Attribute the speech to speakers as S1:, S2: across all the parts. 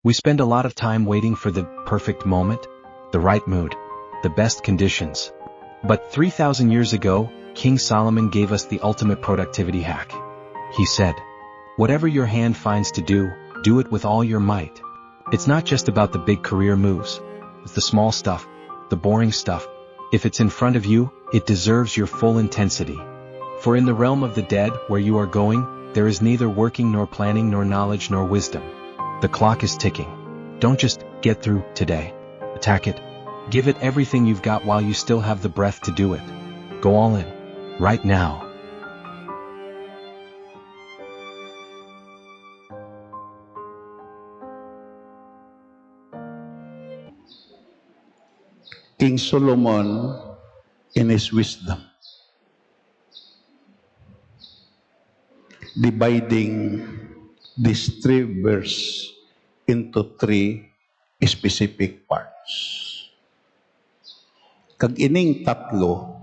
S1: We spend a lot of time waiting for the perfect moment, the right mood, the best conditions. But 3,000 years ago, King Solomon gave us the ultimate productivity hack. He said, "Whatever your hand finds to do it with all your might." It's not just about the big career moves. It's the small stuff, the boring stuff. If it's in front of you, it deserves your full intensity. For in the realm of the dead, where you are going, there is neither working nor planning nor knowledge nor wisdom. The clock is ticking. Don't just get through today. Attack it. Give it everything you've got while you still have the breath to do it. Go all in. Right now.
S2: King Solomon, in his wisdom, dividing these three verses into three specific parts. Kag ining tatlo,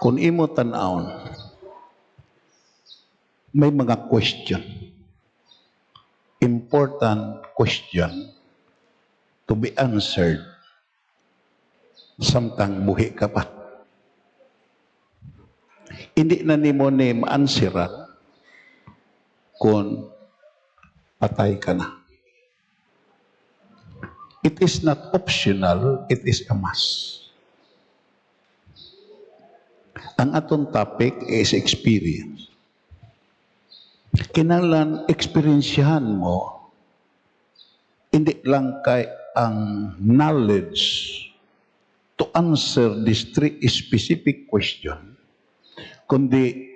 S2: kung imo tan-awon, may mga question. Important question to be answered samtang buhi ka pa. Hindi na nimo ni ma-answeran kung patay ka na. It is not optional, it is a must. Ang atong topic is experience. Kinahanglan experiensyahan mo, hindi lang kay ang knowledge to answer this three specific question, kundi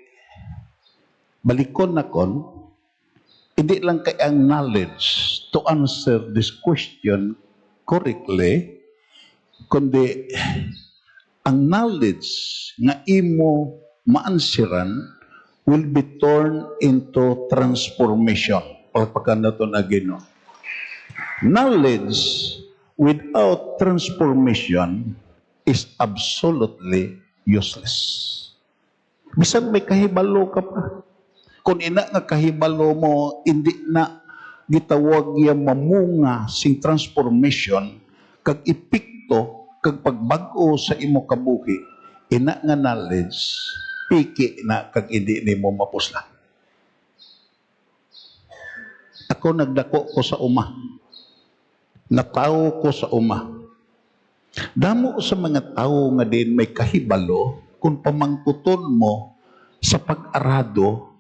S2: balikon na kon, hindi lang kay ang knowledge to answer this question correctly, kundi ang knowledge nga imo ma-answeran will be turned into transformation. Pagpakan na ito na Ginoo. Knowledge without transformation is absolutely useless. Bisan may kahibalo ka pa. Kung ina nga kahibalo mo, hindi na gitawag yung mamunga sing transformation, kag epekto, kag pagbago sa imo kabuhi, ina nga knowledge, piki na kag hindi ni mo mapuslan. Ako nagdako ko sa uma. Natawo ko sa uma. Damo sa mga tao nga din may kahibalo kung pamangkuton mo sa pag-arado,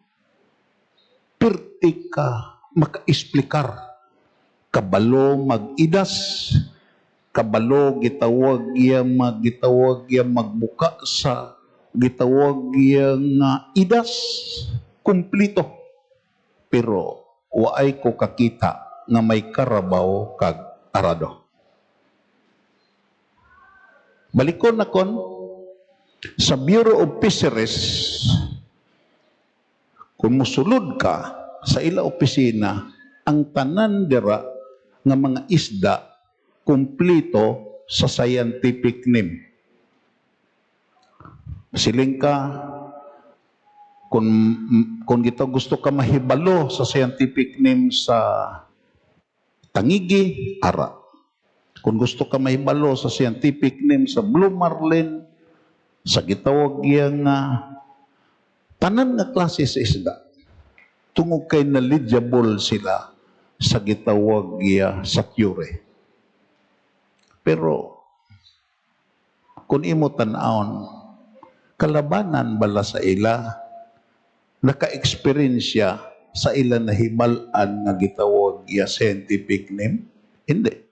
S2: perti ka maka-explicar. Kabalo mag-idas, kabalo gitawag yang magbuka sa gitawag yang idas, kumplito. Pero waay ko kakita nga may karabaw kag arado. Balikon na kon, sa Bureau of Fisheries, kung musulod ka sa ila opisina, ang tanan dira nga mga isda kumplito sa scientific name. Siling ka, kung gito gusto ka mahibalo sa scientific name sa tangigi, ara. Kung gusto ka mahibalo sa scientific name sa blue marlin, sa gitawag yang tanan nga klase sa isda, tungog kay knowledgeable sila sa gitawag sa cure. Pero kung imo tan-awon, kalabanan bala sa ila, naka-experience sa ila na himalan nga gitawag scientific name? Hindi.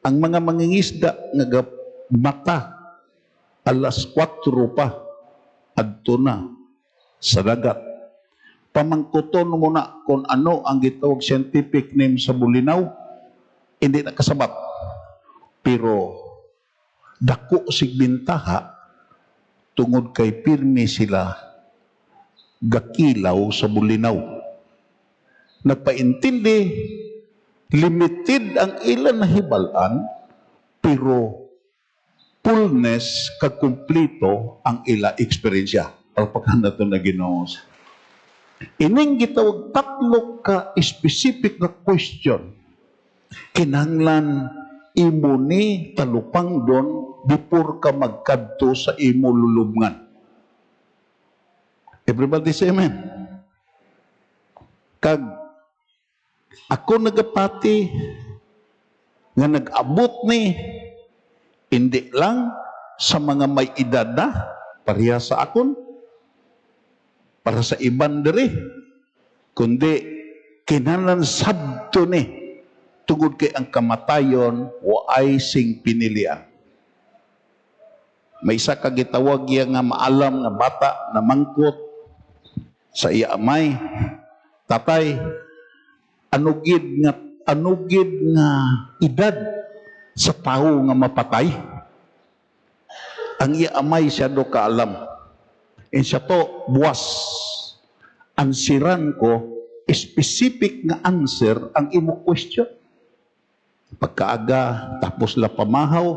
S2: Ang mga mangingisda nga mata alas 4 pa adto na sa dagat. Pamangkuton mo na kung ano ang gitawag scientific name sa bulinaw, hindi na kasabat. Pero dako sig bintaha tungod kay pirmi sila gakilaw sa bulinaw. Nagpaintindi, limited ang ilan na hibalan, pero fullness kag kumplito ang ila eksperyensya. Pagpakan na ito na Ginoo. Ining gitawag tatlo ka specific na question. Kinahanglan imo ni talupang doon before ka magkadto sa imo lulubngan. Everybody say amen. Kag ako nagapati nga nag-abot ni hindi lang sa mga may edad na pareha sa akon, para sa iban diri, kundi kinahanglan sabto ni tungod kay ang kamatayon waay sing pinilian. May isa ka gitawag iya nga maalam nga bata na mangkot sa iya amay, tatay, anugid nga edad sa tao nga mapatay. Ang iya amay siya do kaalam. And siya to, buwas. Ansiran ko, specific nga answer ang imo question. Pagkaaga, tapos la pamahaw,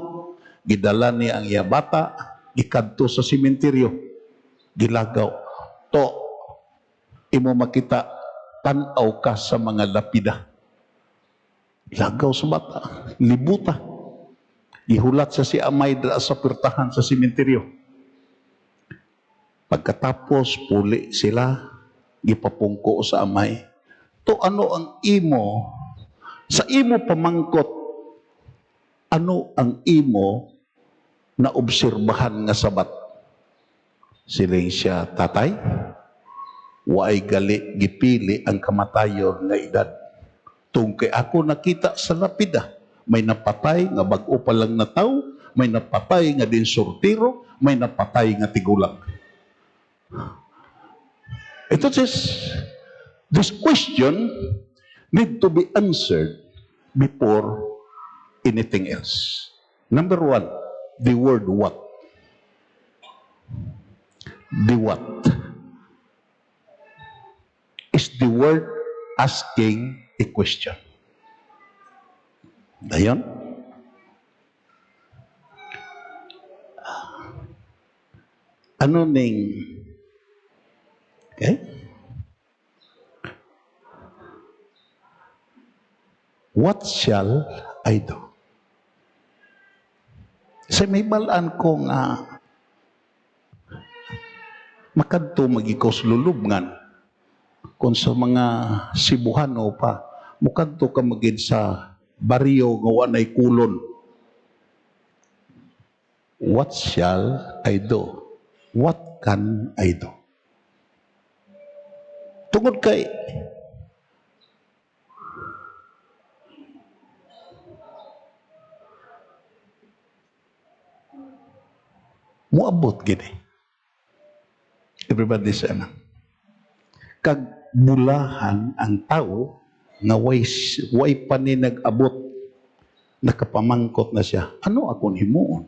S2: gidala niya ang iya bata, gikadto sa simenteryo, gilagaw. To, imo makita, tanaw ka sa mga lapida. Lagaw sa bata, libuta. Gihulat sa si amay dala sa pirtahan sa simenteryo. Pagkatapos, puli sila, gipapungko sa amay. To ano ang imo, sa imo pamangkot, ano ang imo na obserbahan nga sabat? Siling siya, tatay, waay gali gipili ang kamatayon nga edad. Tungkay ako nakita sa lapida, may napatay nga bag-o pa lang na tao, may napatay nga din sortiro, may napatay nga tigulang. Ito says, this question need to be answered before anything else. Number one, the word what. The what is the word asking a question. Dayon? Ano ning okay? What shall I do? Kasi may balaan ko nga makadto magikos lulubngan kung sa mga Cebuano pa mukadto ka magid sa baryo nga wanay kulon. What shall I do? What can I do? Tungod kay muabot gini. Everybody say amen. Kag bulahan ang tao nga way pa ni nag-abot, nakapamangkot na siya. Ano akong himuon?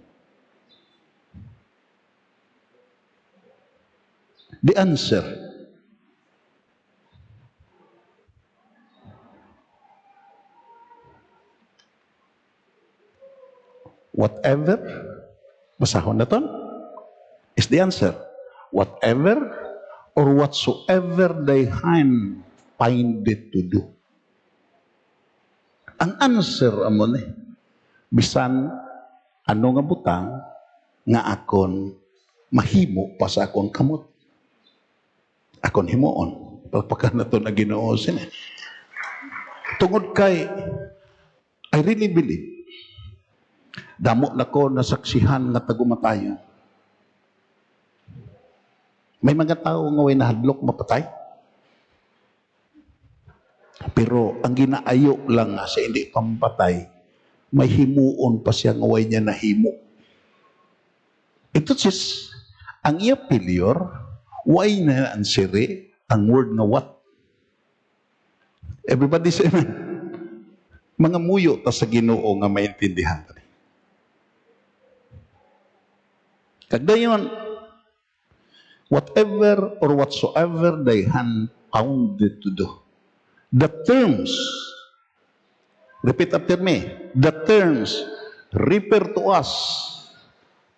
S2: The answer, whatever, basahon na ton, is the answer. Whatever or whatsoever thy hand find it to do. Ang answer amon bisan ano nga butang nga akon mahimo pa sa akon kamot. Akon himuon. Pagpakan na to na Ginoo sini. Tungod kay I really believe damo na ko nasaksihan nga tagumatayon. May mga tao nga way nahadlok mapatay. Pero ang ginaayo lang nga sa hindi pampatay, may himuon pa siya nga way niya nahimo. Ito sis, ang iya failure, way na ansiri ang word nga what. Everybody say amen. Mga muyo ta sa Ginoo nga maintindihan. Kagdayon, whatever or whatsoever thy hand found it to do. The terms, repeat after me, the terms refer to us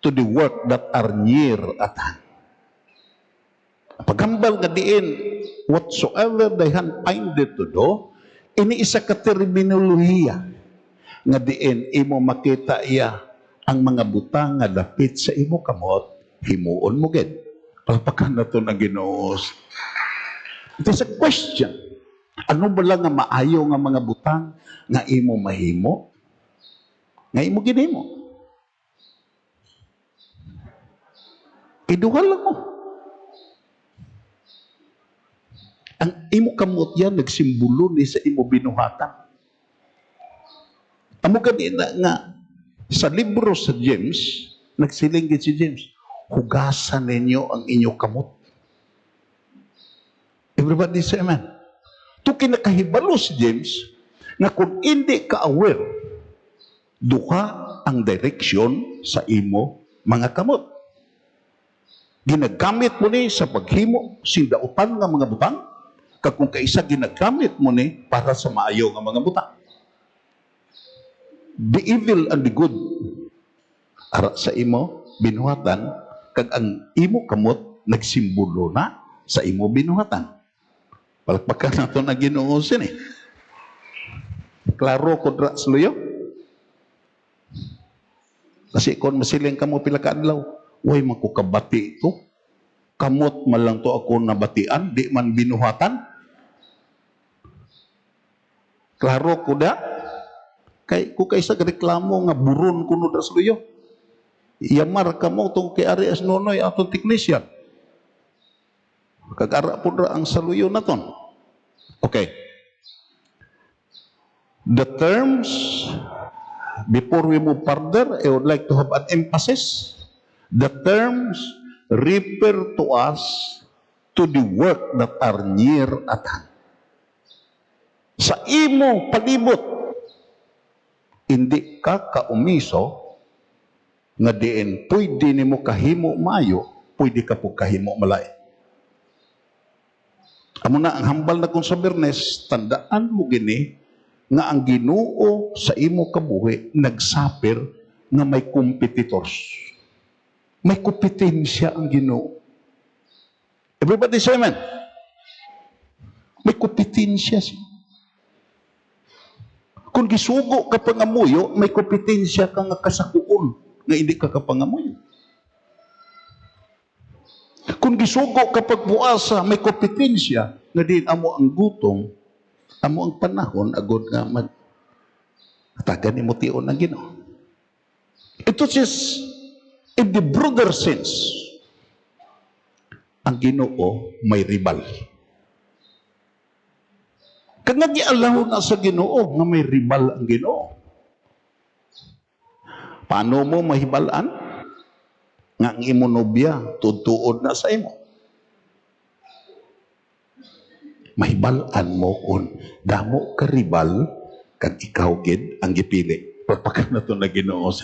S2: to the work that are near at hand. Paghambal nga diin, whatsoever they hand findeth to do, ini isa ka terminolohiya nga diin imo makita iya ang mga butang nga dapit sa imo kamot, himuon mo gid. Palpakan na to na Ginoo. It is a question. Ano ba lang nga maayo nga mga butang nga imo mahimo? Nga imo ginimo? Iduhal lang mo. Ang imo kamot yan, nagsimbolo ni sa imo binuhatan. Amo ganina nga, sa libro sa James, nagsilinggit si James, hugasan ninyo ang inyo kamot. Everybody say amen. Ito kinakahibalo si James, na kung hindi ka aware, duha ang direksyon sa imo mga kamot. Ginagamit mo ni sa paghimo, sindautan nga mga butang, kag kung kaisa ginagamit mo ni para sa maayo nga mga butang. The evil and the good ara sa imo binuhatan, kag ang imo kamot nagsimbolo na sa imo binuhatan. Palakpakan nato na Ginoo sin eh. Klaro ko dra sa luyo. Kasi kung masiling kamo pila ka adlaw, way man ko kabati ito. Kamot man lang to ako nabatian, di man binuhatan. Klaro ko da. Kay ko kaysa reklamo nga buron kuno da sa luyo. Yamar ka mo itong kay Arias Nonoy atong technician. Kag-ara po ra ang saluyo na ton. Okay. The terms, before we move further, I would like to have an emphasis. The terms refer to us to the work that are near at hand. Sa imo palibot, hindi ka kaumiso nga diin pwede nimo kahimo maayo, pwede ka po kahimo malay. Amo na ang hambal na kung sa Bernes, tandaan mo gini nga ang Ginoo sa imo kabuhi nagsapir nga may competitors. May kompetensya ang Ginoo. Everybody say amen. May kompetensya siya. Kung gisugo ka pangamuyo, may kompetensya ka nga kasakuon nga hindi ka kapangamuyo. Kung gisugo ka pagbuasa, may kompetensya nga din amo ang gutom, amo ang panahon, agod nga taga ni Mutiyon ang Ginoo. Ito is in the broader sense, ang Ginoo may ribal. Kag nagialaw na sa Ginoo nga may ribal ang Ginoo. Paano mo mahibalaan? Nga ang imo nobya, tutuod na sa imo. Mahibalaan mo kung damo ka ribal, kag ikaw gid ang gipili. Pagpakan na ito na Ginoo.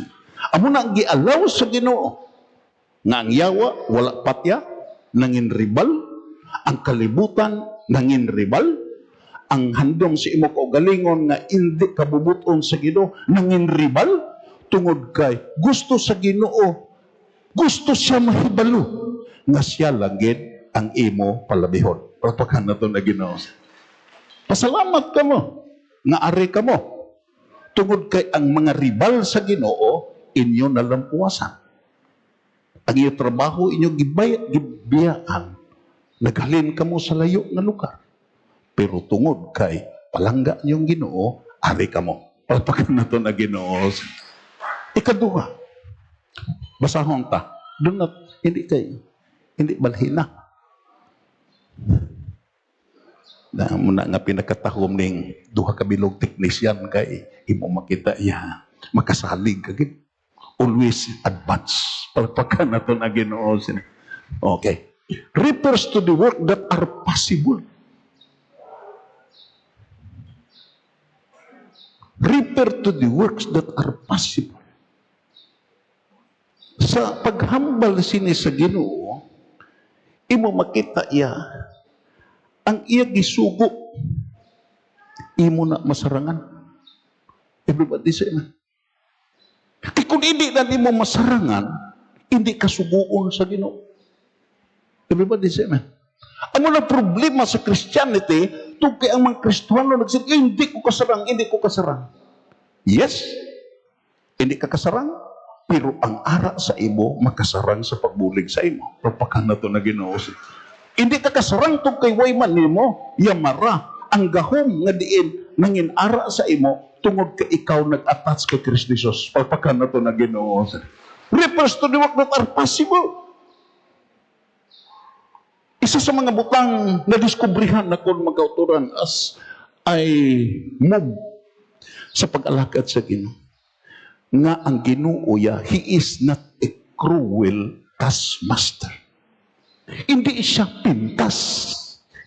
S2: Amo na ang gialaw sa Ginoo. Nga ang yawa, wala patya, nangin ribal, ang kalibutan, nangin ribal, ang handong si imo kaugalingon nga hindi kabubuton sa Ginoo, nangin ribal, tungod kay gusto sa Ginoo, gusto siya mahibalo nga siya lagid ang imo palabihon. Pagpakan na ito na Ginoo. Pasalamat ka mo nga ari ka mo. Tungod kay ang mga ribal sa Ginoo inyo nalampuasan. Ang iyong trabaho inyo gibiyaan. Naghalin ka mo sa layo nga lugar. Pero tungod kay palangga niyong Ginoo, ari ka mo. Pagpakan na ito na Ginoo. Ikaduha, basahon ta. Doon na, hindi balhina. Na muna nga pinakatahom ning duha ka bilog technician kay imo makita iya makasalig kagid. Always advance. Pagpakan na ito na Ginoo. Okay. Refers to the work that are possible. Refer to the works that are possible. Sa paghambal sini sa Ginoo, imo makita iya ang iya gisugo, imo na masarangan. Everybody say amen. Kung hindi na mo masarangan, hindi ka suguon sa Ginoo. Everybody say amen. Ang mga problema sa Christianity, kay ang mga Kristiyano nagsabi, hindi ko kasarang, hindi ko kasarang. Yes, hindi ka kasarang, pero ang ara sa imo, makasarang sa pagbulig sa imo. Papakan na ito na Ginoo. Hindi ka kasarang itong kay Wayman nimo, yamara, ang gahom nga diin, nangin ara sa imo, tungod ka ikaw nag-attach kay Kristo Jesus. Papakan na ito na Ginoo. Refers to the work that are possible. Isa sa mga butang na diskubrihan na kung magkauturan as I move sa pag-alakad sa Ginoo. Nga ang Ginoo ya, He is not a cruel taskmaster. Hindi siya pintas.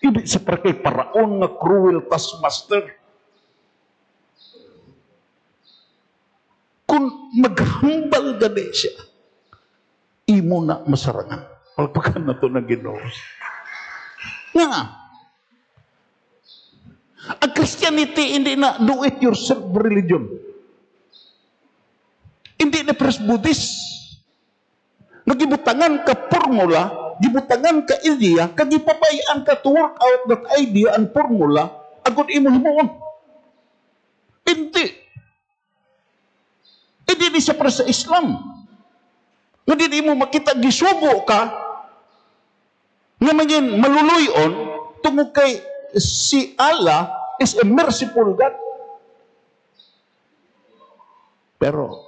S2: Hindi sa kay paraon nga cruel taskmaster. Kung maghambal gani siya, imo na masarangan. Palpakan na ito na Ginoo. Nga, ang Christianity hindi na do-it-yourself religion. Hindi na press Buddhist. Nagibutangan ka formula, gibutangan ka idea, kagipabayaan ka to work out that idea and formula, agad imo himuon. Hindi. Hindi di siya para sa Islam. Nga di mo makita, gisubo ka, nga maging maluluyon, tungkol kay si Allah is a merciful God. Pero,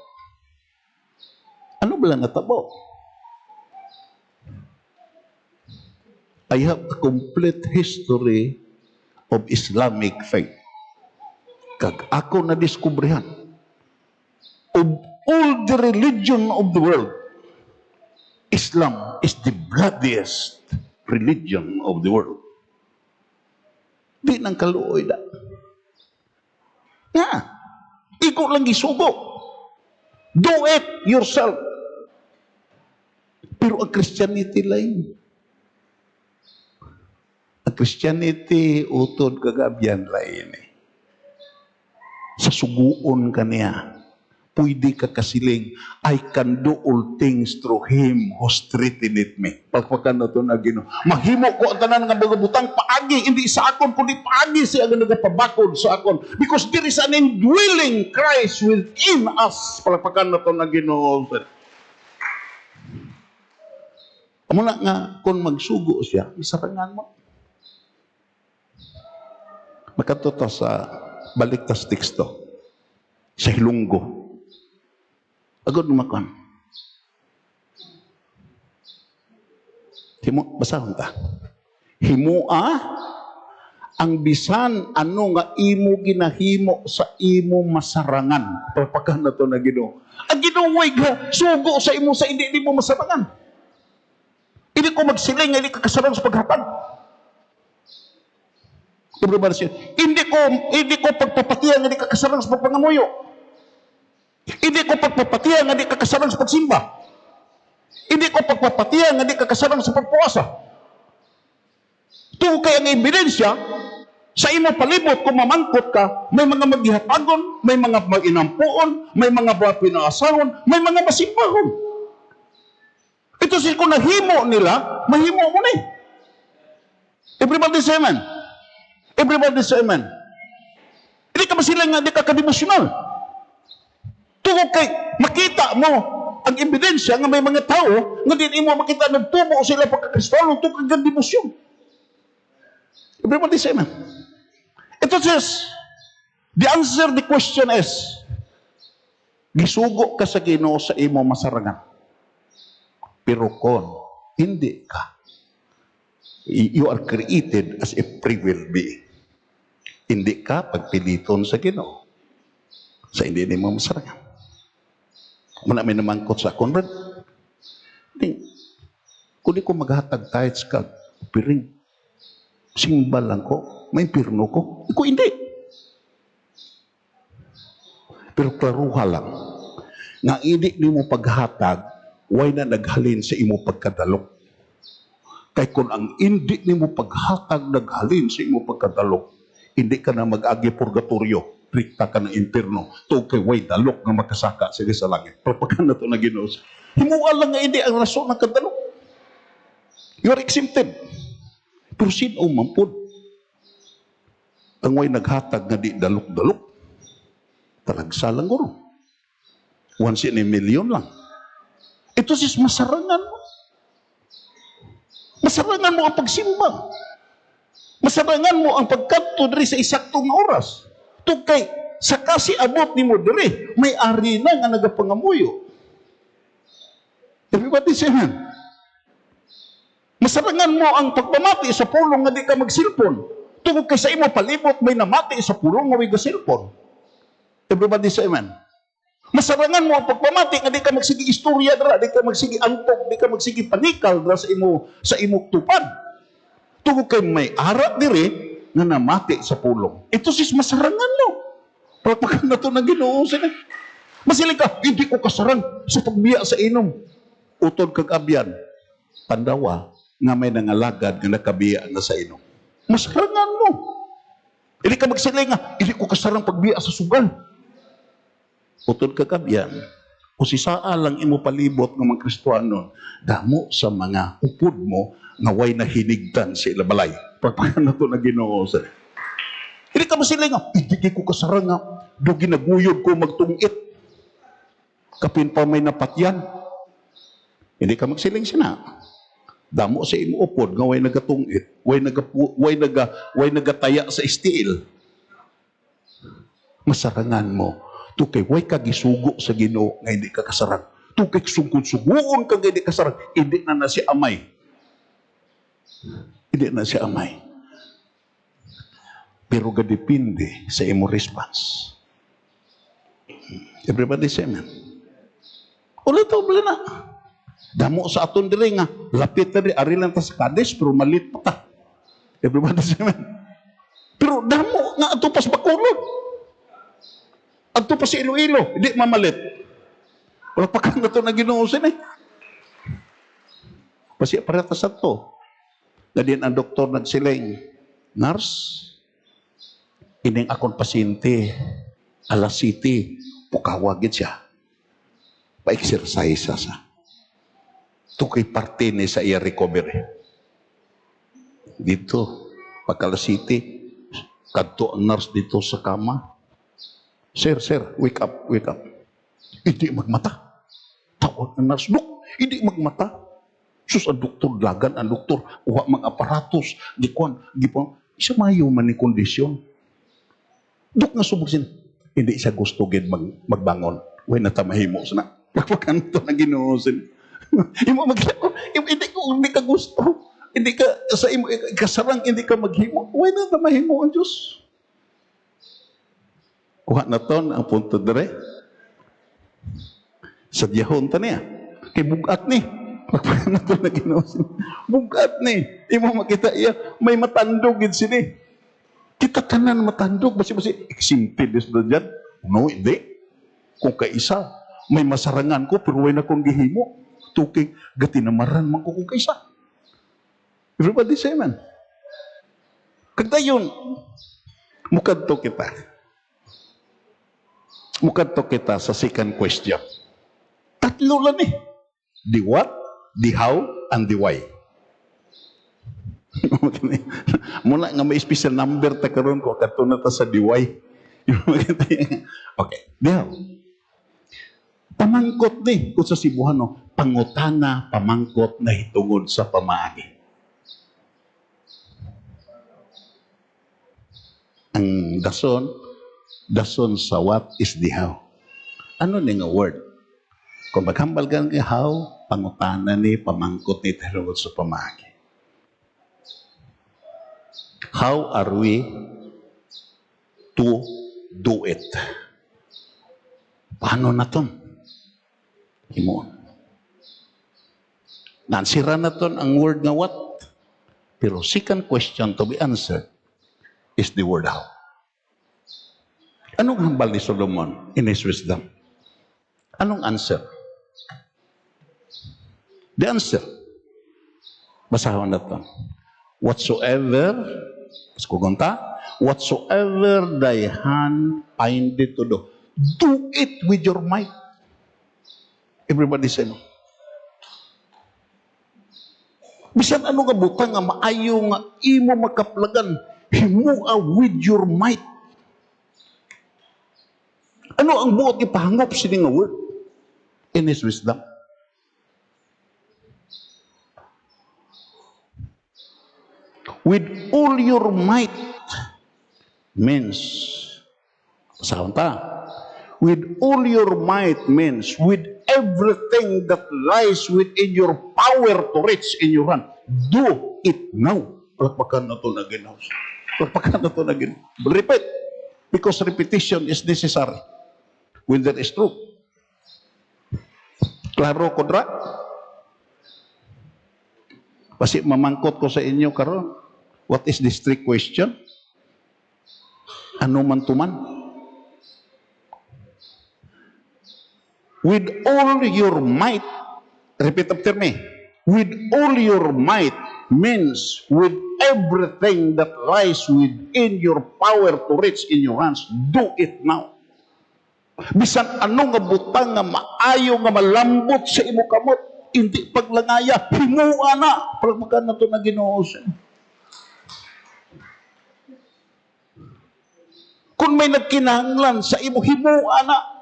S2: ano ba lang natabo? I have a complete history of Islamic faith. Kag ako na-diskubrihan, of all the religion of the world, Islam is the bloodiest religion of the world. Di nang kaluoy na. Nga, ikaw lang gisugo. Do it yourself. Pero ang Christianity lain. Ang Christianity, utod kagabyan lain eh. Sa suguon ka niya, pwede ka kasiling, I can do all things through Him who strengtheneth me. Pagpakan na ito na Ginoo. Mahimo ko ang tanan nga mga butang paagi, hindi sa akon, kundi paagi siya ang nagapabakod sa akon. Because there is an indwelling Christ within us. Pagpakan na ito na Ginoo. Amo na nga, kung magsugo siya, isarangan mo. Makatuto sa baliktas teksto. Sa Hilunggo. Agad lumakon. Basahon ta. Himua ang bisan ano nga imo ginahimo sa imo masarangan. Pagpakan na to na Ginoo. Ang Ginoo way ga sugo sa imo sa hindi mo masarangan. Hindi ko magsiling, hindi ka kasarang sa paghatag. Hindi ko pagpapatiyan, hindi ka kasarang sa pagpangamuyo. Hindi ko pagpapatiyan, hindi ka kasarang sa pagsimba. Hindi ko pagpapatiyan, hindi ka kasarang sa pagpuasa. Ito kaya ang ebidensya, sa imo palibot, kung mamangkot ka, may mga maghihatagon, may mga mag-inampuon, may mga pinaasaron, may mga masimpahon. Ito kung nahimo nila, mahimo mo na eh. Everybody say amen. Everybody say amen. Hindi ka ba sila nga, hindi ka kadevosyonal. Tungkol kay, makita mo ang ebidensya nga may mga tao nga din mo makita nagtubo sila pagkakristyano tungkol kang debosyon. Everybody say amen. Ito says, the answer, the question is, gisugo ka sa Ginoo sa imo masarangan. Pero kung hindi ka, you are created as a free will being. Hindi ka pagpiliton sa Ginoo. Sa hindi mo masarangan. Muna may namangkot sa akong rin. Kung di ko maghatag tithes ka, piring, simba lang ko, may pirno ko. Iko hindi. Pero klaruha lang, nga hindi mo paghatag, why na naghalin sa imo pagkadalok. Kay kung ang hindi ni mo paghatag naghalin sa imo pagkadalok, hindi ka na mag-agi purgatorio, rikta ka ng impierno, to kay way dalok nga makasaka sige sa langit. Propaganda to na Ginoo. Himuan lang nga hindi ang rason ng kadalok. You are exempted. Pero sino mampod? Ang way naghatag nga di dalok-dalok. Talagsa lang guro. Once in a million lang. Ito sis, masarangan mo. Masarangan mo ang pagsimba. Masarangan mo ang pagkadto diri sa isaktong oras. Tugkay, sa kasi abot ni mo diri, may ari na nga nagapangamuyo. Everybody say amen. Masarangan mo ang pagpamati sa pulong nga di ka magsilpon. Tungkol kay sa imo palibot, may namati sa pulong nga may gasilpon. Everybody say amen. Masarangan mo ang pagpamati nga di ka magsigi istorya dra, di ka magsigi angkog, di ka magsigi panikal dra sa imo tupad. Tungkol kay may ara diri nga namati sa pulong. Ito sis masarangan mo. Pagpakan na ito na Ginoo sila. Masilig ka, hindi ko kasarang sa pagbiya sa inom. Utod kag abyan, pandawa nga may nangalagad nga nakabiya na sa inom. Masarangan mo. Hindi ka magsiling nga, hindi ko kasarang pagbiya sa sugal. Utod kag abyan, kung si saa lang imo palibot ng mga Kristiyanon, damo sa mga upod mo nga way nahinigtan sa ilabalay. Pagpakan na ito na Ginoo sila. Hindi ka masiling nga, hindi ko kasarang nga, do ginaguyod ko magtungit. Kapin pa may napatyan. Hindi ka magsiling sina. Damo sa imo upod nga way nagatungit, way nagataya sa istiil. Masarangan mo. Tukay way kagisugo sa Ginoo nga hindi ka kasarang. Tukay sugod-sugoon ka nga hindi kasarang. Hindi na si amay. Hindi na si amay. Pero gadipindi sa imo response. Everybody say amen. Ulit wala na. Damo sa aton diri nga lapit na ari lang ta sa Kades pero malit pa ta. Everybody say amen. Pero damo nga ato pas Bacolod. Ato pa si Iloilo, hindi mamalit. Wala pa kang na ito na ginuusin eh. Kasi parata sa to. Na din ang doktor nagsiling, nurse, ining akong pasyente, alas city, pukawagin siya. Pa-exercise sa. Ito kay parte ni sa iya recovery. Dito, pag alas city, kadto ang nurse dito sa kama. Sir, wake up. Hindi magmata. Tawag ng nurse, Dok, hindi magmata. Sus, ang doktor, lagan ang doktor, uha mga aparatos, gipon, isa mayo man ni kondisyon. Dok nga subugsin, hindi siya gusto gid magbangon. Uy, natamahimo sana. Pagpakan ito na ginuusin. Hindi ka gusto. Hindi ka, sa imo, kasarang hindi ka maghimo. Uy, natamahimo ang Diyos. Kuha na to ang punto dire. Sa diyahon ta niya. Kay bugat ni. Pagpakan na to na ginuusin. Bugat ni. Di mo makita iya. May matandog gid sini. Kita tanan matandog. Basi-basi. Excited is ba dyan? No, hindi. Kung kaisa, may masarangan ko, pero way na kong gihimo. Tukig, gatinamaran man ko kung kaisa. Everybody say amen. Kagdayon, mukadto kita sa second question. Tatlo lang eh. The what, the how, and the why. Muna nga may special number ta karon ko kadto na ta sa the why. Okay. The how. Pamangkot ni kung sa Cebuano, pangutana, pamangkot na hitungod sa pamaagi. Ang dason sa what is the how. Ano ni nga word? Kung maghambal ka ng how, pangutana ni, pamangkot ni, hitungod sa pamaagi. How are we to do it? Paano na ton? Himoon. Nansira na ton ang word nga what? Pero second question to be answered is the word how. Anong hambal ni Solomon in his wisdom? Anong answer? The answer. Basahan na to. Whatsoever thy hand findeth to do it with your might. Everybody say no. Bisan ano nga butang nga maayo nga imo makaplagan, himua with your might. Ano ang buot ipahangop sini nga word? In His wisdom. With all your might means, saan ta? With all your might means with everything that lies within your power to reach in your hand. Do it now. Palakpakan na ito na ginawa. Palakpakan na ito na ginawa. Repeat. Because repetition is necessary when there is truth. Klaro ko dra? Kasi mamangkot ko sa inyo karon. What is this trick question? Ano man tuman? With all your might, repeat after me, with all your might means with everything that lies within your power to reach in your hands, do it now. Bisan ano nga butang nga maayo nga malambot sa imo kamot, hindi paglangaya, himua na. Palagmagan na ito na Ginoo siya. Kung may nagkinahanglan sa imo, himua na.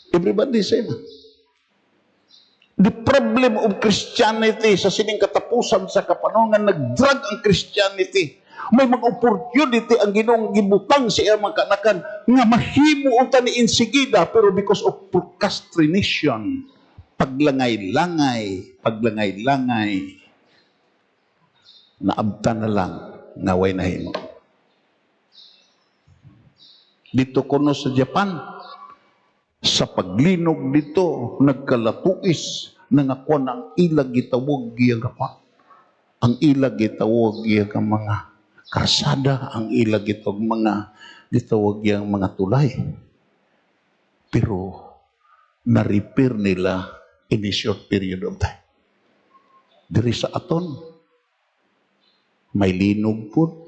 S2: Everybody say, the problem of Christianity sa sining katapusan sa kapanungan, nag-drag ang Christianity. May mga opportunity ang Ginoong gibutang sa iyang mga kanakan nga mahimo unta ni insigida, pero because of procrastination, paglangay-langay, naabta na lang, naway nahimo. Dito kuno sa Japan, sa paglinog dito, nagkalatuis na nga kuwan ang ilag gitawag giyag apa. Ang ilag gitawag giyag ang mga karsada, ang ilag gitawag giyag mga tulay. Pero na-repair nila in a short period of time. Diri sa aton, may linog po,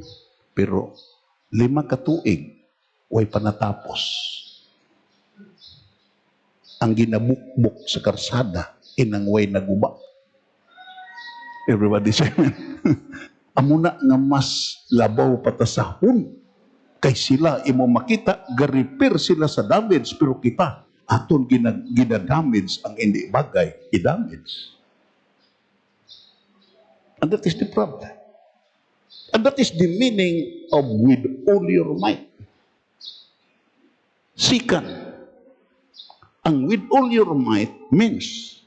S2: pero 5 ka tuig, way panatapos. Ang ginabukbok sa karsada, inang way naguba. Everybody say, amuna nga mas labaw patasahon, kay sila imo makita, ga-repair sila sa damage, pero kita, aton ginadamage ang hindi bagay, i-damage. And that is the problem. And that is the meaning of with all your might. Second, ang with all your might means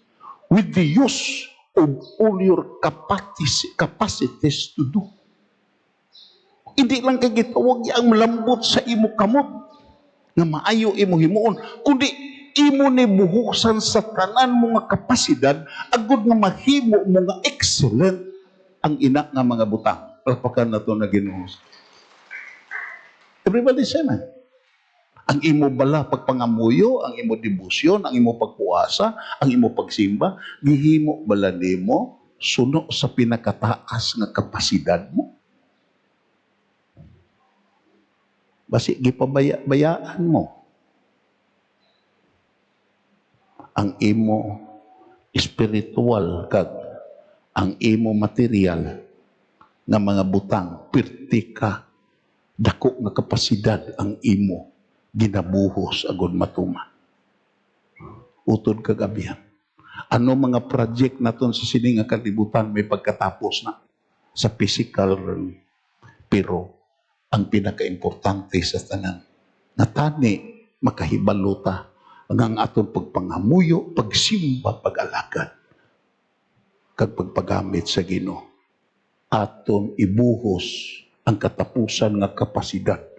S2: with the use of all your capacities to do. Hindi lang kay gitawag ang malambot sa imo kamot nga maayo imo himuon, kundi imo ni buhusan sa tanan mo nga kapasidad agud nga mahimo mo nga excellent ang ina nga mga butang. Palpakan na to na Ginoo. Everybody say man. Ang imo bala pagpangamuyo, ang imo debosyon, ang imo pagpuasa, ang imo pagsimba, gihimo bala nimo suno sa pinakataas nga kapasidad mo. Basi gipabaya-bayaan mo ang imo spiritual kag ang imo material nga mga butang, pirti ka, dako nga kapasidad ang imo ginabuhos agud matuma. Utod kagabihan. Ano mga project naton sa sining nga kalibutan may pagkatapos na sa physical realm. Pero ang pinaka-importante sa tanan, natani makahibaluta ang aton pagpangamuyo, pagsimba, pag-alagad, kag pagpagamit sa Ginoo. Aton ibuhos ang katapusan nga kapasidad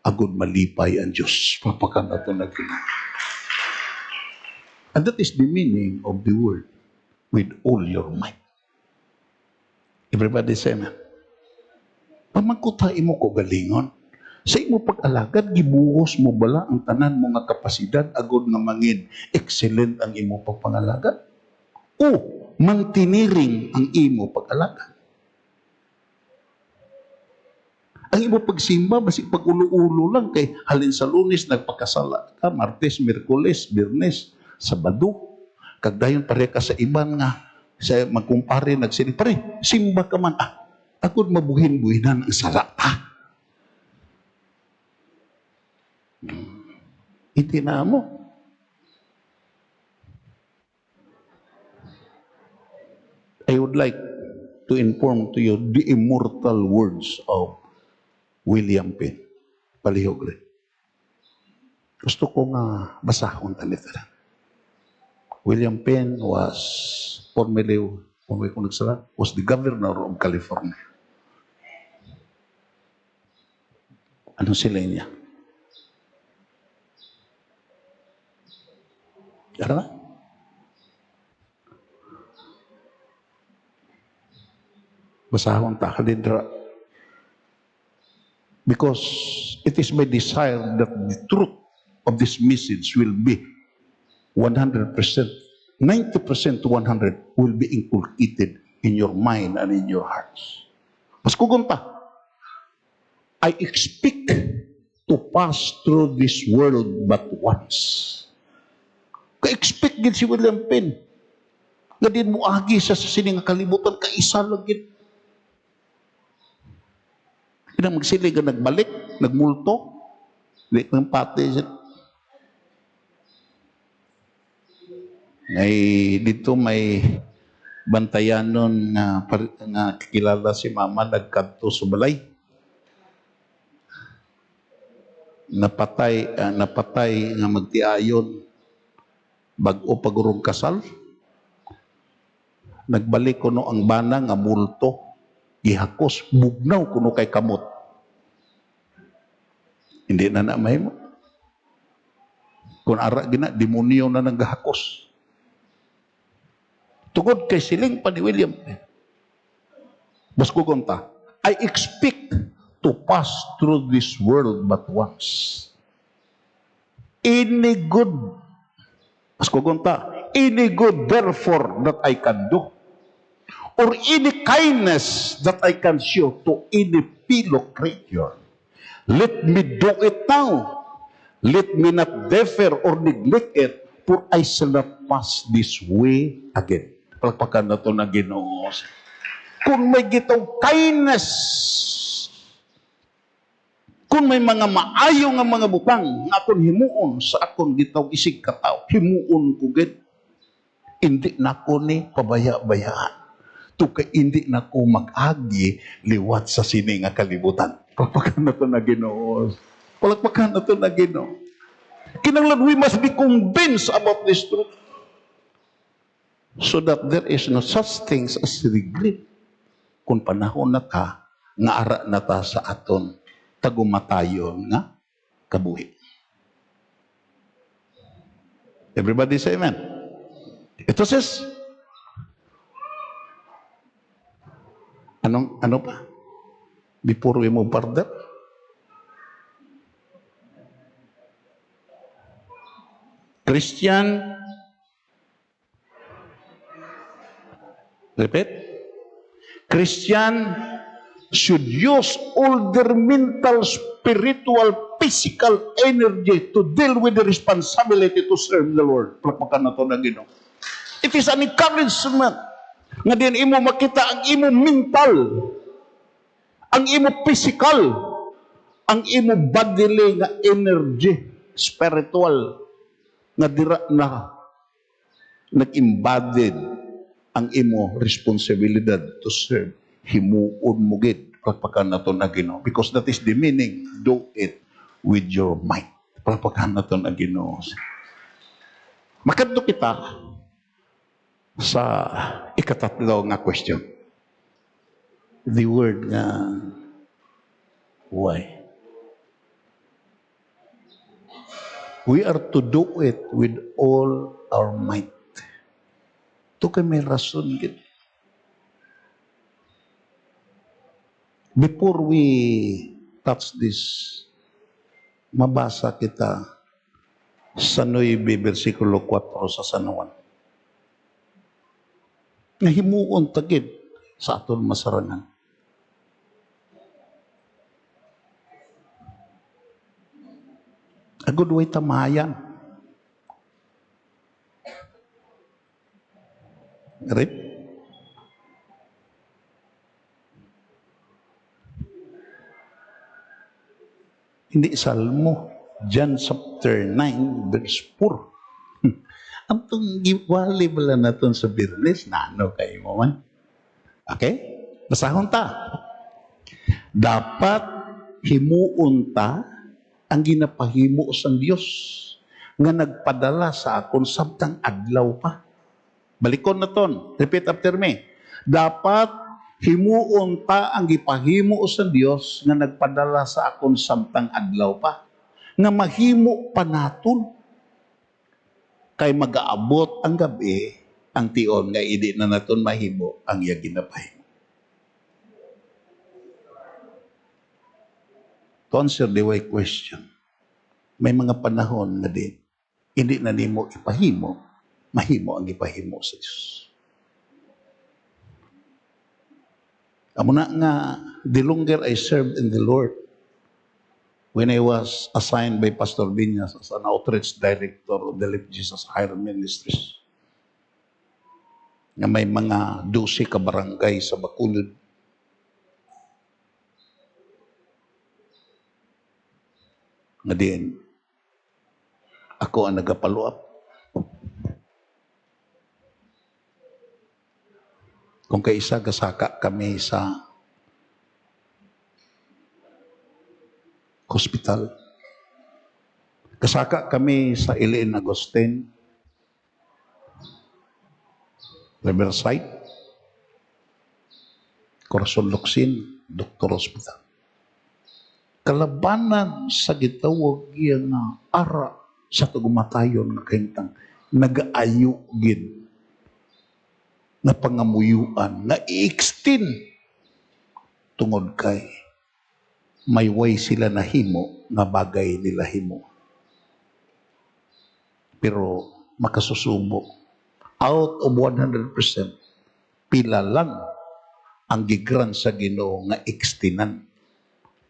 S2: agud malipay ang Diyos. Papakan na ito na Ginoo. And that is the meaning of the word, with all your might. Everybody say amen. Pamagkutay mo ko galingon. Sa imo pag-alagad, gibuhos mo bala ang tanan mo nga kapasidad agud nga mangin excellent ang imo pagpangalagad? O mangtiniring ang imo pag-alagad? Ang imo pagsimba, basi pag-ulo-ulo lang kay halin sa Lunes, nagpakasala ka, Martes, Miyerkules, Biyernes, Sabado. Kag dayon pare ka sa iban nga, sa magkumpare, nagsinig, pare, simba ka man. Ako mabuhin-buhinan ang sara. Hindi na mo. I would like to inform to you the immortal words of William Penn. Palihog rin. Gusto ko nga basahon talita. William Penn was formerly, was the governor of California. Ano sila niya? Ano na? Basahon ta kalindra. Because it is my desire that the truth of this message will be 100%, 90% to 100 will be inculcated in your mind and in your hearts. Mas kugunta, I expect to pass through this world but once. Ka-expect din si William Penn. Nga din mo agi sa sining kalibutan, kaisa lagit. Pinang magsilig ang nagbalik, nagmulto, hindi ng pati siya. Dito may bantayan nun nga kilala si mama, nagkanto sa balay. Napatay nga magtiayon, bag-o pagurong kasal. Nagbalik kuno ang bana nga multo, gihakos, bugnaw kuno kay kamot. Hindi na mahimo. Kung ara gina, demonyo na nanggahakos. Tungod kay siling pa ni William. Bas kugunta, I expect to pass through this world but once. Any good, bas kugunta, any good therefore that I can do, or any kindness that I can show to any fellow creature, let me do it now. Let me not defer or neglect it, for I shall not pass this way again. Palpakan na ito na Ginoo. Kung may gitong kindness, kung may mga maayo nga mga butang nga akong himuon sa akong gitaw isig kataw, himuon ko gid. Hindi na ko ni pabaya-bayaan. Kay hindi na ko mag-agi liwat sa sini nga kalibutan. Palpakan na ito na Ginoo. Palpakan na ito na Ginoo. Kinanglan, we must be convinced about this truth. So that there is no such things as regret. Kung panahon na ta, nga ara na ta sa aton, tagumatayon nga kabuhi. Everybody say amen. Ito says, ano pa? Before we move further, Christian, repeat, Christian should use all their mental, spiritual, physical energy to deal with the responsibility to serve the Lord. Palakpakan na ito na Ginoo. It is an encouragement nga din imo makita ang imo mental, ang imo physical, ang imo bodily nga energy, spiritual, nga dira na nag-embodied ang imo responsibilidad to serve. Himuon mo gid. Palakpakan na ito na Ginoo. Because that is the meaning. Do it with your might. Palakpakan na ito na Ginoo. Makadto kita sa ikatatlo nga question. The word nga why. We are to do it with all our might. Ito kay may rason gid. Before we touch this, mabasa kita sa 9 versikulo 4 sa San Juan. Nahimuon tagid sa aton masarangan. Agud way tamayan. Rip? Hindi Salmo. John chapter 9, verse 4. Ang itong giwali pala natin sa Birnes, na ano kayo mo man? Okay? Basahon ta. Dapat himuon ta ang ginapahimo sang Dios nga nagpadala sa akon sabtang adlaw pa. Balikon na ton. Repeat after me. Dapat himuon ta ang gipahimo sa Dios nga nagpadala sa akon sabtang adlaw pa. Nga mahimo pa naton. Kay mag-aabot ang gabi ang tion nga idi na naton mahimo ang iya ginapahimo. To answer the why question, may mga panahon na din, hindi na nimo ipahimo, mahimo ang ipahimo sa Diyos. Amo na nga, the longer I served in the Lord, when I was assigned by Pastor Viñas as an outreach director of the Lift Jesus Higher Ministries, nga may mga 12 ka barangay sa Bacolod, nga din, ako ang nagapalo up. Kung kaisa gasaka kami sa hospital, kasaka kami sa Iliin Agustin, Riverside, Corazon Luxin, Dr. Hospital. Kalabanan sa gitawag yan na ara sa tagumatayon nga kahintang nag-aayo gid na pangamuyuan na i-extend tungod kay may way sila na himo nga bagay nila himo. Pero makasusubo out of 100%, pila lang ang gigran sa Ginoo nga extinan.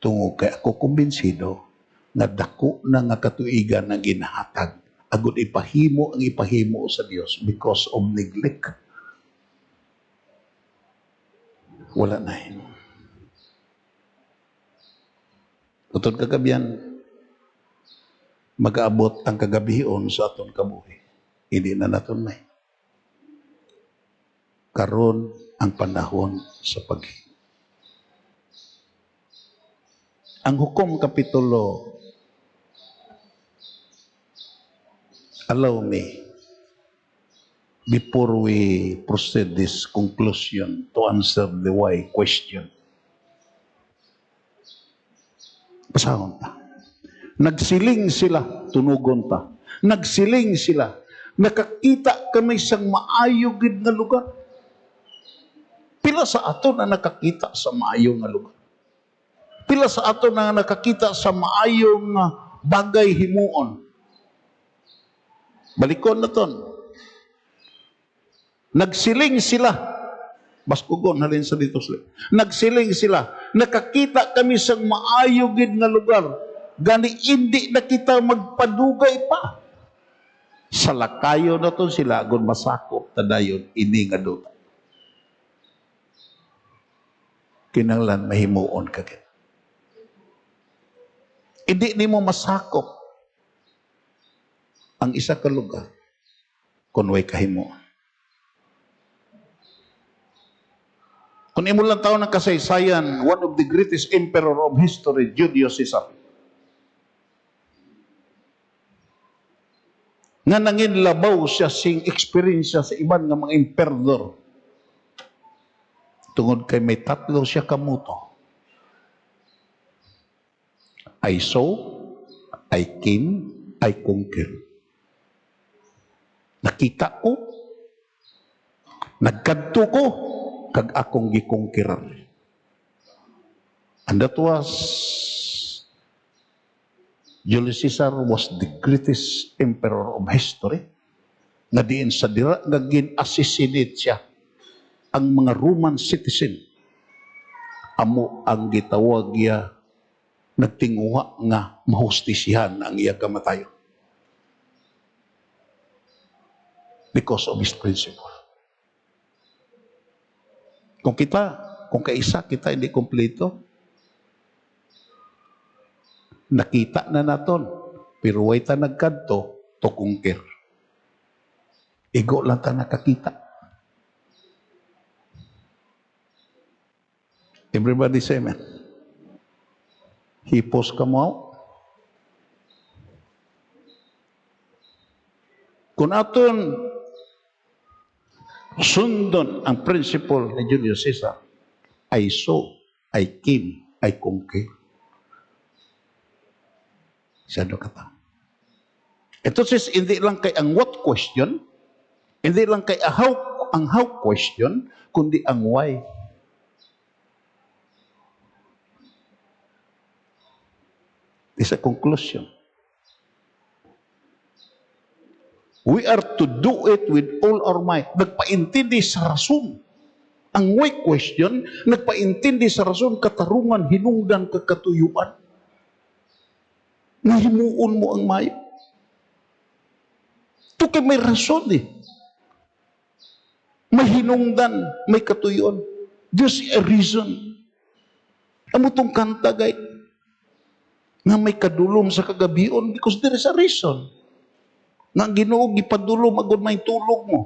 S2: Tungo kay ako kumbinsido nga dako na nga katuigan na ginahatag agud ipahimo ang ipahimo sa Dios because of neglect. Wala na yun. Utod kagabihan, mag-aabot ang kagabihion sa aton kabuhi. Hindi na naton may. Karon ang panahon sa paghi. Ang Hukom Kapitulo, allow me, before we proceed this conclusion to answer the why question. Pasahon ta. Nagsiling sila, tunugon ta. Nagsiling sila. Nakakita kami sang maayog nga lugar. Pila sa ato na nakakita sa maayong nga lugar. Pila sa ato na nakakita sa maayong bagay himuon. Balikon na ton. Nagsiling sila. Baskugon, halin sa dito sila. Nagsiling sila. Nakakita kami sa maayogid nga lugar. Gani hindi na kita magpadugay pa. Sa lakayo na to sila, agon masakop, tadayon, ini nga duta. Kinanglan mahimuon ka kit. Hindi ni mo masakop ang isa ka lugar kung way kahimuon. Kung imo lang taon ng kasaysayan, one of the greatest emperor of history, Julius Caesar, nga nangin labaw siya sing experience sa iban nga mga emperador. Tungod kay may tatlo siya kamuto. I saw, I came, I conquer. Nakita ko, nagkadto ko, kag akong gikongkirar. And that was, Julius Caesar was the greatest emperor of history. Nga diin sa dira, nga gin-assassinate siya ang mga Roman citizen. Amo ang gitawag niya nagtinguha nga mahustisihan ang iya kamatayon. Because of his principle. Kung kaisa kita hindi kompleto, nakita na naton, pero way ta nagkadto to conquer. Igo lang ta nakakita. Everybody say amen. Hipos ka mo. Kung aton sundon ang principle ni Julius Caesar, I saw, I came, I conquer. Sado ka ta. Ito says, hindi lang kay ang what question, hindi lang kay ang how question, kundi ang why. It's a conclusion. We are to do it with all our might. Nagpaintindi sa rason. Ang why question, nagpaintindi sa rason, katarungan, hinungdan, kakatuyuan. Nahimuon mo ang mayo. Ito kay may rason eh. May hinungdan, may katuyuan. There's a reason. Amo tong kanta, guys, nga may kadulom sa kagabion because there is a reason. Nga ang Ginoo gipadulom agud may tulog mo.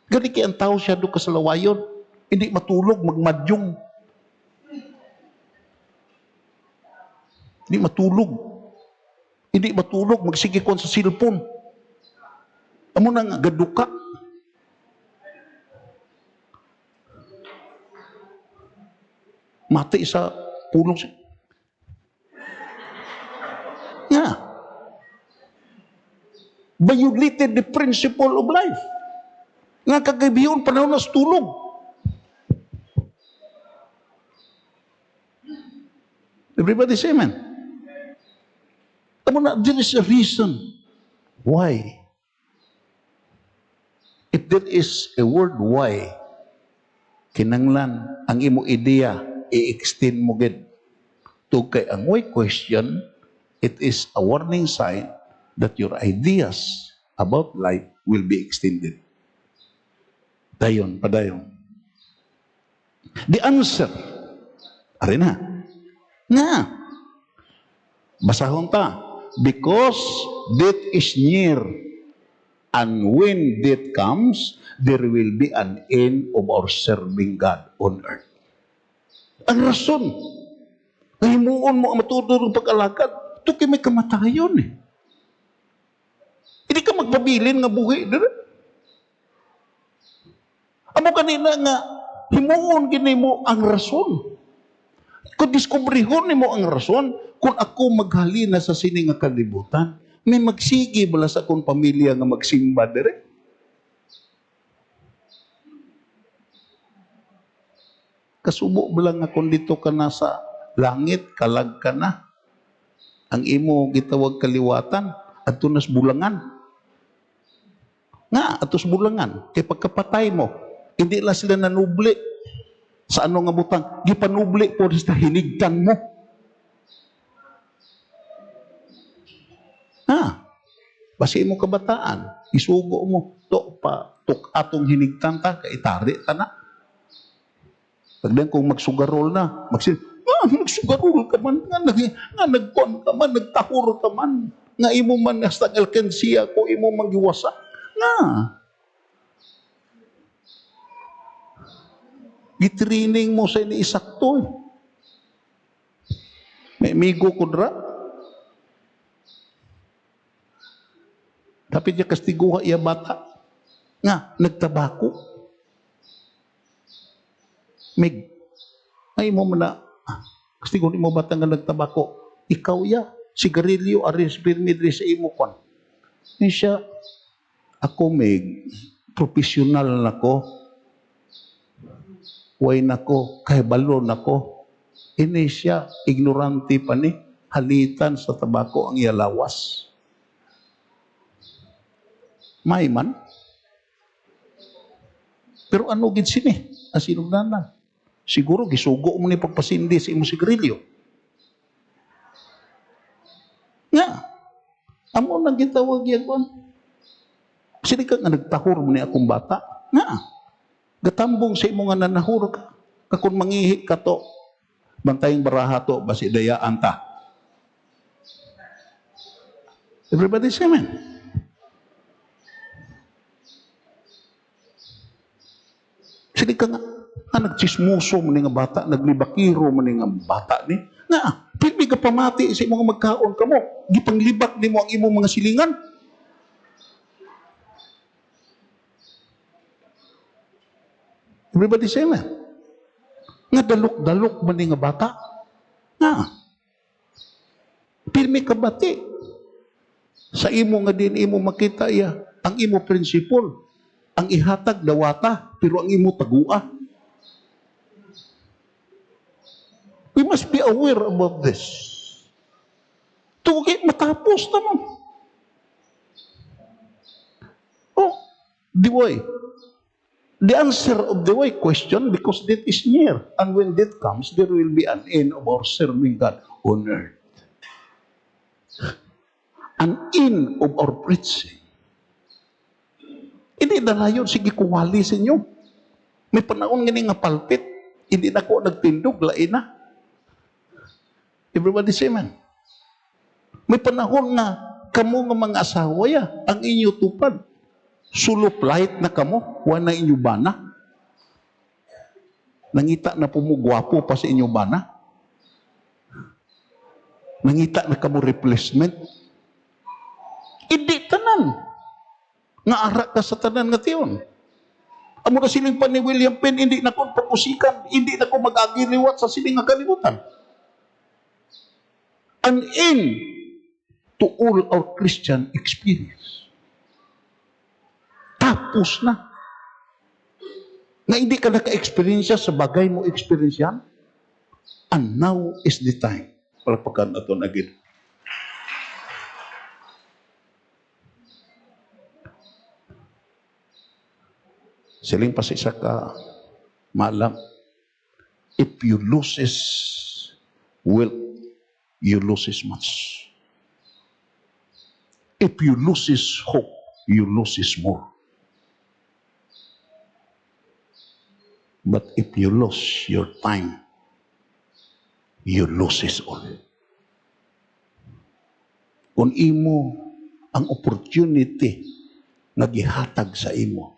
S2: Gani kay ang tao siya do kasalawayon, hindi matulog, magmadyong. Hindi matulog. Hindi matulog, magsige kon sa cellphone. Amo nang gaduka. Mati sa pulong siya. Yeah. Violated the principle of life. Nga kagabiyon, panahon na tulog. Everybody say amen. Tamo na, there is a reason why. If there is a word why, kinanglan ang imo ideya, i-extend mo gid. To kay ang why question, it is a warning sign that your ideas about life will be extended. Dayon, padayon. The answer, ari na. Nga. Basahon ta. Because death is near, and when death comes, there will be an end of our serving God on earth. Ang rason, nahimuon mo ang matutulong pag-alagad, ito kay may kamatayon eh. Hindi ka magpabilin nga buhi. Amo kanina nga, himuon gini mo ang rason. Kung diskubrihon ni mo ang rason, kung ako maghalina sa sini nga kalibutan, may magsigi bala sa akong pamilya nga magsimba dire. Kasubo bala nga kung dito ka na sa langit, kalag ka na. Ang imo gitawag kaliwatan, adto nas bulangan. Nga, atos bulangan. Kay pagkapatay mo, hindi lang sila nanubli. Sa ano nga butang, gipanubli po sa hinigtan mo. Basi mo kabataan, isugo mo, tuk atong hinigtan ta, kaitari ta na. Pagdan kung magsugarol na, magsugarol ka man, nga nagkon ka man, nagtahuro ka man, nga imo man hasta alkansiya ko, imo magiwasa. Nga. Gitraining mo sa iniisakto eh. May amigo ko dra. Dapat niya kastiguha iya bata. Nga, nagtabako. Mig, ay mo na, kastiguha mo bata nga nagtabako. Ikaw ya, sigarilyo, aris, pirmidri sa imo kon. Hindi siya, ako may professional na ko, way na ko, kay balo na ko. Ini siya, ignorante pa ni, halitan sa tabako ang iyalawas. May man. Pero ano gid sini? Asinugdanan. Siguro gisugo mo ni pagpasindi sa imong sigarilyo. Nga. Amo nang gitawag yan kon. Sini ka nga nagtahor mo ni akong bata. Nga. Gatambong sa imo nga nanahuro ka. Kakun mangihi ka to. Bantayang baraha to, basi dayaan ta. Everybody say amen. Sili ka nga nagchismuso mo nga bata, naglibakiro mo nga bata ni. Nga, pilmi ka pamati sa imong magkaon ka mo. Gipanglibak ni mo ang imong mga silingan. Everybody say amen. Nga dalok-dalok man nga bata. Nga. Pirmi ka bati. Sa imo nga din imo makita iya ang imo prinsipol. Ang ihatag dawata, pero ang imo tagua. We must be aware about this. Tugi matapos naman. Oh, the way. The answer of the why question, because death is near. And when death comes, there will be an end of our serving God on earth. An end of our preaching. Hindi na layon, sige kuwali sa inyo. May panahon nga palpit, hindi na ko nagtindog, lain na. Everybody say amen. May panahon nga, kamo nga mga asawa ya, ang inyo tupad. Sulop light na kamo, wala inyo bana. Nangita na po mo gwapo pa sa inyo bana. Nangita na kamo replacement. Hindi tanan. Nga ara ka sa tanan nga tiyon. Amo na siling pa ni William Penn, hindi na ko pag-usikan, hindi na ko mag-agiliwat sa siling nga kalibutan. An end to all our Christian experience. Tapos na. Na hindi ka naka-experience sa bagay mo experience yan. And now is the time. Palpakan na ito na gid. Siling pa sa isa ka malam. If you loses wealth, you loses much. If you loses hope, you loses more. But if you lose your time, you loses all. Kung imo ang opportunity nga gihatag sa imo,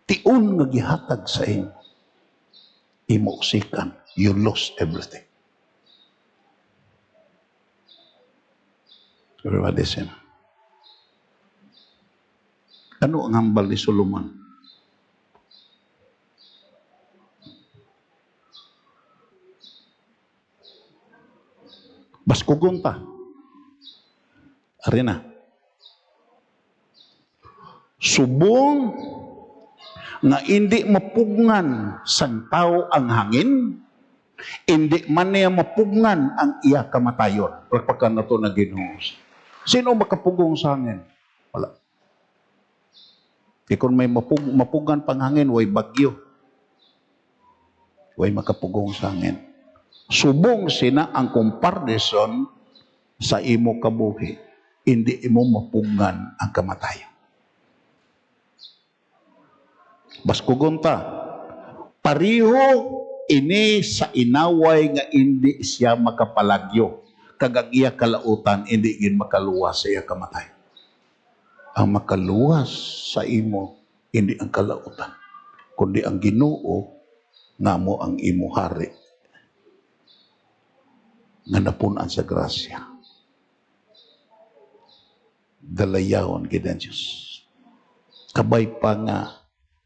S2: tion nga gihatag sa imo, imo usikan, you lost everything. Everybody say, ano ang hambal ni Solomon? Baskugon ta. Arena. Subong nga hindi mapugngan sang tao ang hangin, hindi man niya mapugngan ang iya kamatayon. Pagpakan na ito na Ginoo. Sino makapugong sa hangin? Wala. Kung may mapugan pang hangin, way bagyo. Way makapugong sa hangin. Subong sina ang comparison sa imo kabuhi. Hindi imo mapugan ang kamatayon. Baskugon ta. Pariho ini sa inaway nga hindi siya makapalagyo. Kag iya kalautan, hindi gin makaluwas sa iya kamatayon. Ang makaluwas sa imo, hindi ang kalautan, kundi ang Ginoo nga mo ang imo hari nga napunan sa grasya. Dalayawon gid ang Diyos. Kabay pa nga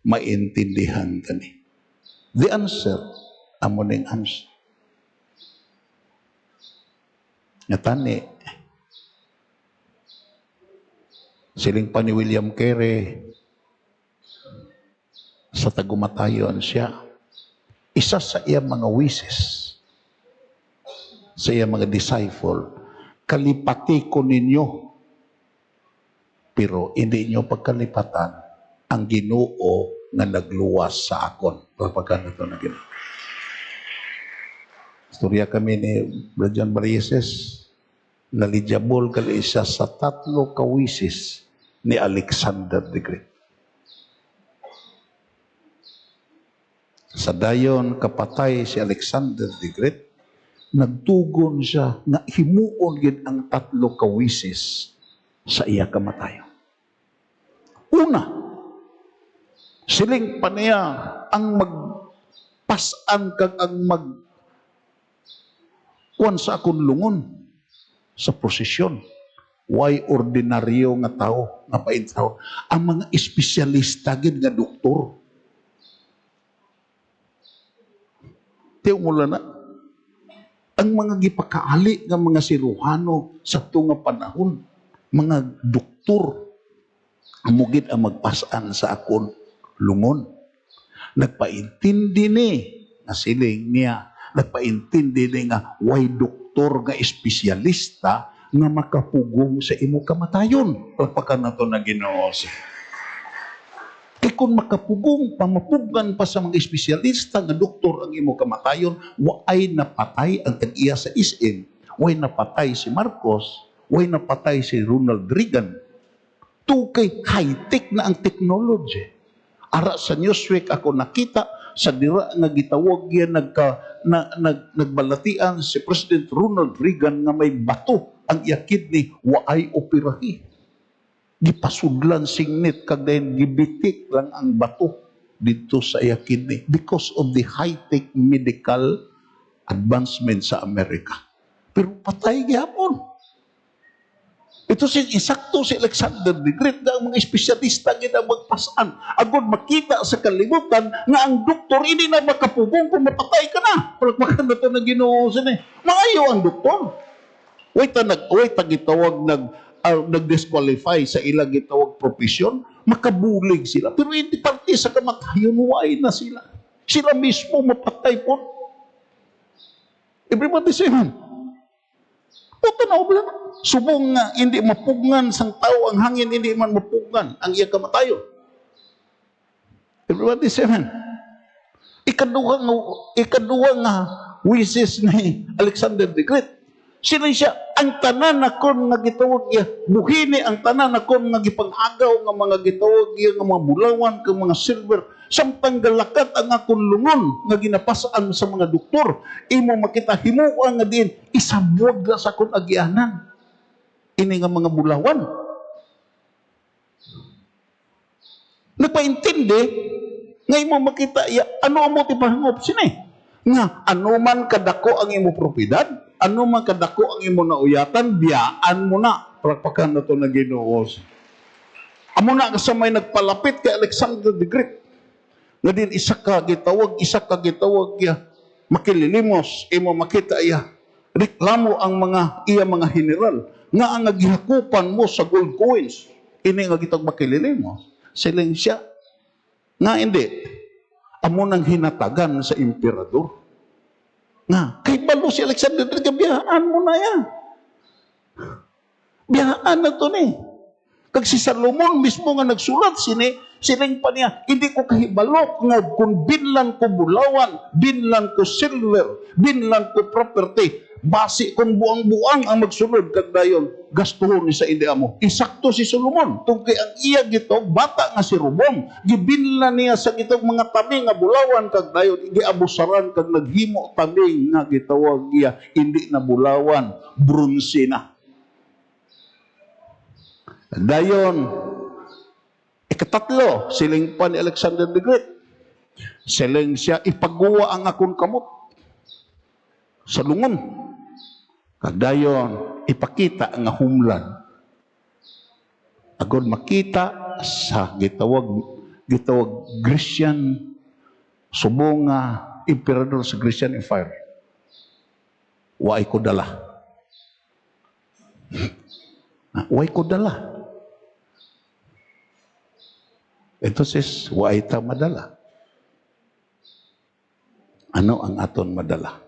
S2: maintindihan kani. The answer, amo ning answer. Nga tani, siling pa ni William Carey, sa tagumatayon siya, isa sa iya mga wishes, sa iya mga disciple, kalipati ko ninyo, pero hindi nyo pagkalipatan ang Ginoo nga nagluwas sa akon. Pagpagkan ito na Ginoo. Istorya kami ni Brother John Barieses, nalidyabol kali siya sa 3 kawisis ni Alexander the Great. Sa dayon kapatay si Alexander the Great, nagtugon siya nga himuon gid ang 3 ka wishes sa iya kamatayon. Una, siling pa niya ang magpasan kag ang kuwan sa akong lungon sa prosesyon. Why ordinaryo nga tao nga paintaw? Ang mga espesyalista gid nga doktor. Tiyo mula na, ang mga gipakaali nga mga siruhano sa tunga panahon, mga doktor, amugid ang magpasan sa akon lungon. Nagpaintindi ni nga siling niya, nagpaintindi ni nga why doktor nga espesyalista nga makapugong sa imo kamatayon. Pagpaka na to na Ginoo. Kung makapugong, pamapugan pa sa mga espesyalista nga doktor ang imo kamatayon, waay napatay ang tag-iya sa SM, waay napatay si Marcos, waay napatay si Ronald Reagan. Kay high-tech na ang technology. Ara sa Newsweek ako nakita, sa dira nga gitawag yan, nagbalatian si President Ronald Reagan nga may bato ang iya kidney, waay operahi. Gipasudlan singnit kag dayon gibitik lang ang bato dito sa iya kidney because of the high-tech medical advancement sa Amerika. Pero patay gyapon. Ito isakto si Alexander the Great nga ang mga espesyalista gid ang magpasan agud makita sa kalibutan nga ang doktor hindi na makapugong kung mapatay ka na. Palakpakan na to na Ginoo sini. Maayo ang doktor. Way ta gitawag nag-disqualify sa ilang gitawag profesyon, makabulig sila. Pero hindi parte sa kamatayon, why na sila. Sila mismo mapatay po. Everybody say, man, puto na obla na. Subong nga, hindi mapugnan sang tao, ang hangin hindi man mapugnan, ang iya kamatayon. Everybody say, man, ikaduha nga wishes ni Alexander the Great. Sila siya, ang tanan na kon nga gitawag niya, buhini ang tanan na kon nga gipangagaw nga mga gitawag niya, nga mga bulawan, nga mga silver, samtang galakat ang akong lungon nga ginapasaan sa mga doktor, imo makita himuan nga din, isabwag na sa akong agyanan. Ini nga mga bulawan. Nagpaintindi, nga imo makita, ano ang mo tipahangop sini? Nga, ano man kadako ang imo propiedad, ano man kadako ang imo nauyatan, biyaan mo na. Palakpakan na to na Ginoo. Amo na sa may nagpalapit kay Alexander the Great. Nga din isa ka gitawag ya, makililimos, imo makita iya. Reklamo ang iya mga general nga ang gihakupan mo sa gold coins. Ini nga gitawag makililimos. Siling siya. Nga hindi. Amo nang hinatagan sa emperador. Nga, kay balo si Alexander, biyahaan mo na yan. Biyahaan na to ni. Kag si Salomon mismo nga nagsulat, siling pa niya, hindi ko kahibalo nga kung binlan ko bulawan, binlan ko silver, binlan ko property, basi kung buang-buang ang magsunod kag dayon, gastuhon ni sa India mo. Isakto si Solomon, tungkay ang iya gito, bata nga si Robong, gibinlan niya sa gitong mga tabi nga bulawan kag dayon, giabusaran kag naghimo tabi nga gitawag iya, hindi na bulawan, bronze na. Dayon, ikatatlo, siling pa ni Alexander the Great. Siling siya, ipagawa ang akong kamot sa lungon. Kagdayon, ipakita ang humlan. Agod makita sa gitawag Grecian, subong nga emperador sa Grecian Empire. Waay ko dala. Waay ko dala. Entonces, waay ta madala. Ano ang aton madala?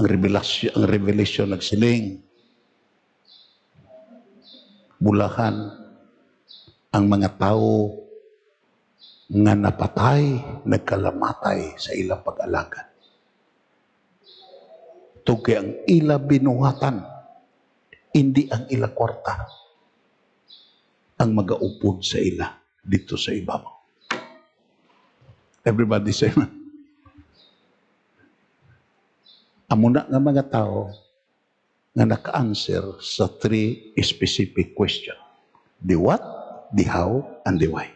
S2: Ang revelation nagsiling, bulahan ang mga tao nga napatay, nagkalamatay sa ilang pag-alagad. Tugay ang ila binuhatan, hindi ang ila kwarta ang magaupod sa ila dito sa ibabaw. Everybody say, amo na nga mga tao nga naka-answer sa three specific question. The what, the how, and the why.